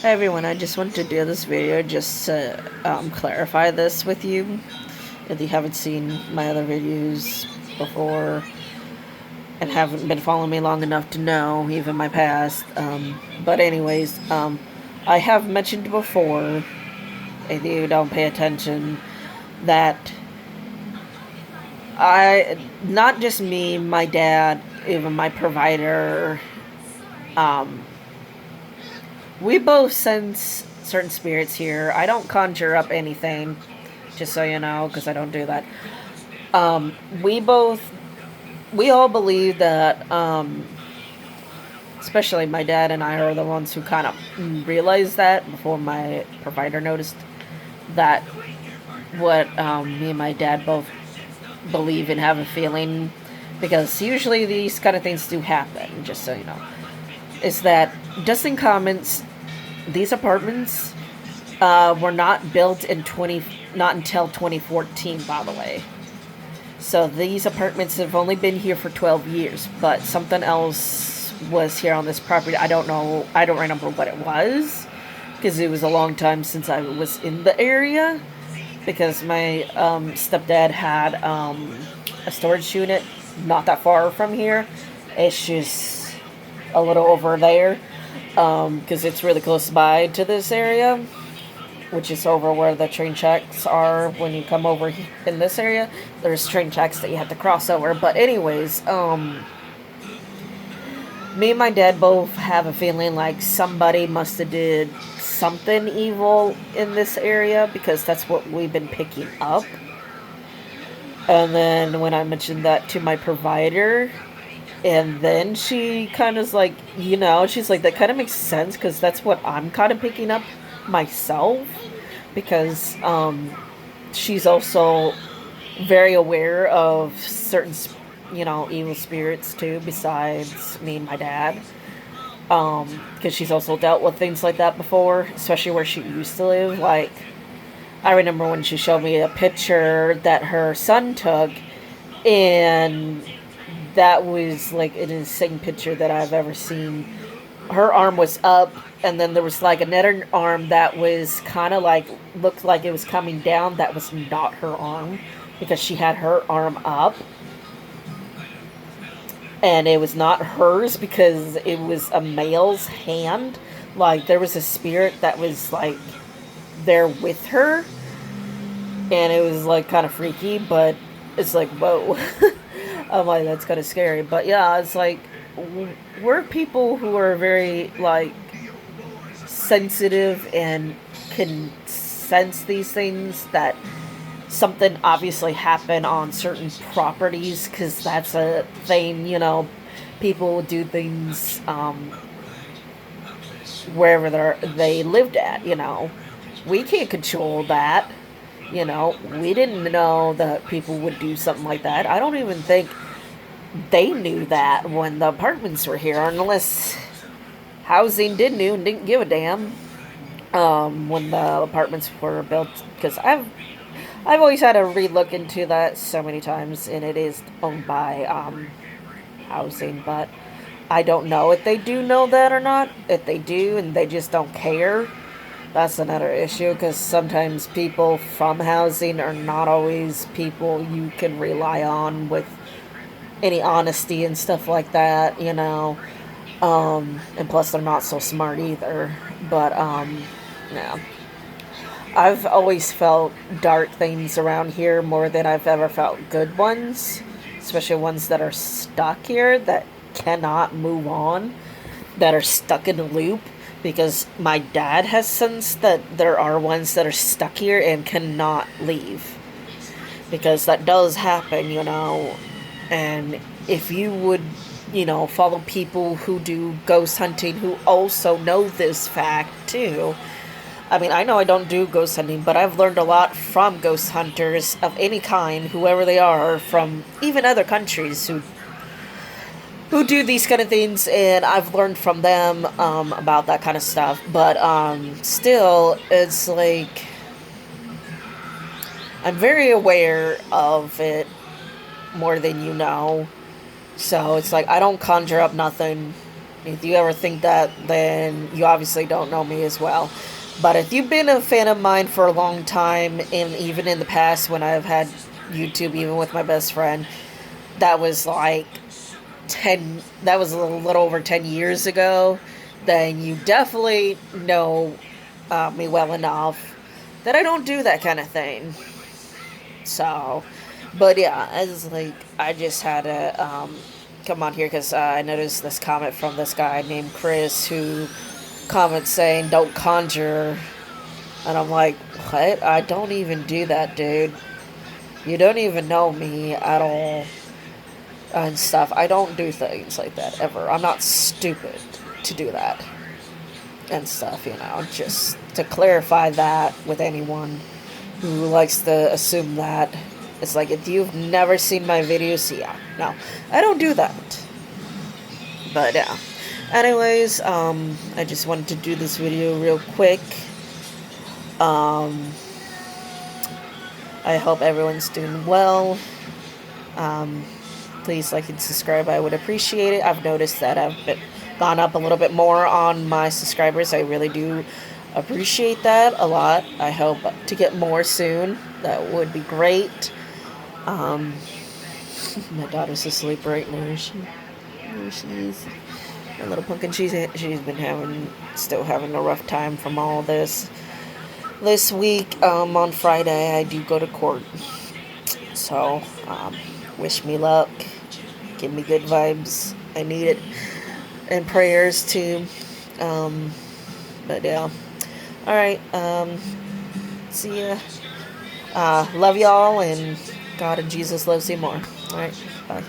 Hi everyone, I just wanted to do this video just to clarify this with you. If you haven't seen my other videos before and haven't been following me long enough to know, even my past. But anyways, I have mentioned before, if you don't pay attention, that not just me, my dad, even my provider, um, we both sense certain spirits here. I don't conjure up anything, just so you know, because I don't do that. Um, we both, we all believe that, especially my dad and I are the ones who kind of realized that before my provider noticed that what me and my dad both believe and have a feeling, because usually these kind of things do happen, just so you know, is that Dustin comments these apartments were not built in not until 2014, by the way. So these apartments have only been here for 12 years, but something else was here on this property. I don't know. I don't remember what it was because it was a long time since I was in the area. Because my stepdad had a storage unit not that far from here. It's just a little over there because it's really close by to this area, which is over where the train tracks are. When you come over in this area, there's train tracks that you have to cross over. But anyways, me and my dad both have a feeling like somebody must have did something evil in this area, because that's what we've been picking up. And then when I mentioned that to my provider, and then she kind of like, she's like, that kind of makes sense, because that's what I'm kind of picking up myself, because she's also very aware of certain evil spirits too, besides me and my dad, because she's also dealt with things like that before, especially where she used to live. Like, I remember when she showed me a picture that her son took, and that was like an insane picture that I've ever seen. Her arm was up, and then there was like another arm that was kind of like, looked like it was coming down. That was not her arm, because she had her arm up, and it was not hers because it was a male's hand. Like, there was a spirit that was like there with her, and it was like kind of freaky, but it's like, whoa. I'm like, that's kind of scary. But yeah, it's like, we're people who are very like sensitive and can sense these things, that something obviously happened on certain properties, because that's a thing. People do things wherever they lived at. We can't control that. We didn't know that people would do something like that. I don't even think they knew that when the apartments were here, unless housing did knew and didn't give a damn when the apartments were built. Because I've always had to relook into that so many times, and it is owned by housing, but I don't know if they do know that or not. If they do and they just don't care, that's another issue, because sometimes people from housing are not always people you can rely on with any honesty and stuff like that, and plus they're not so smart either. But yeah, I've always felt dark things around here more than I've ever felt good ones, especially ones that are stuck here, that cannot move on, that are stuck in a loop, because my dad has sensed that there are ones that are stuck here and cannot leave, because that does happen, and if you would, follow people who do ghost hunting, who also know this fact too. I mean, I know I don't do ghost hunting, but I've learned a lot from ghost hunters of any kind, whoever they are, from even other countries who do these kind of things, and I've learned from them about that kind of stuff. But still, it's like, I'm very aware of it more than you know. So it's like, I don't conjure up nothing. If you ever think that, then you obviously don't know me as well. But if you've been a fan of mine for a long time, and even in the past when I've had YouTube, even with my best friend, that was like 10, that was a little over 10 years ago, then you definitely know me well enough that I don't do that kind of thing. So, but yeah, it's like I just had to come on here because I noticed this comment from this guy named Chris who comments saying, "Don't conjure," and I'm like, "What? I don't even do that, dude. You don't even know me at all and stuff. I don't do things like that ever. I'm not stupid to do that and stuff, you know." Just to clarify that with anyone who likes to assume that. It's like, if you've never seen my videos, yeah, no, I don't do that. But yeah. Anyways, I just wanted to do this video real quick. Um, I hope everyone's doing well. Please like and subscribe. I would appreciate it. I've noticed that gone up a little bit more on my subscribers. I really do appreciate that a lot. I hope to get more soon. That would be great. My daughter's asleep right now. There she is. My little pumpkin. She's been still having a rough time from all this. This week, on Friday, I do go to court. So, wish me luck. Give me good vibes. I need it. And prayers too. But yeah. Alright, see ya. Love y'all, and God and Jesus loves you more. Alright, bye.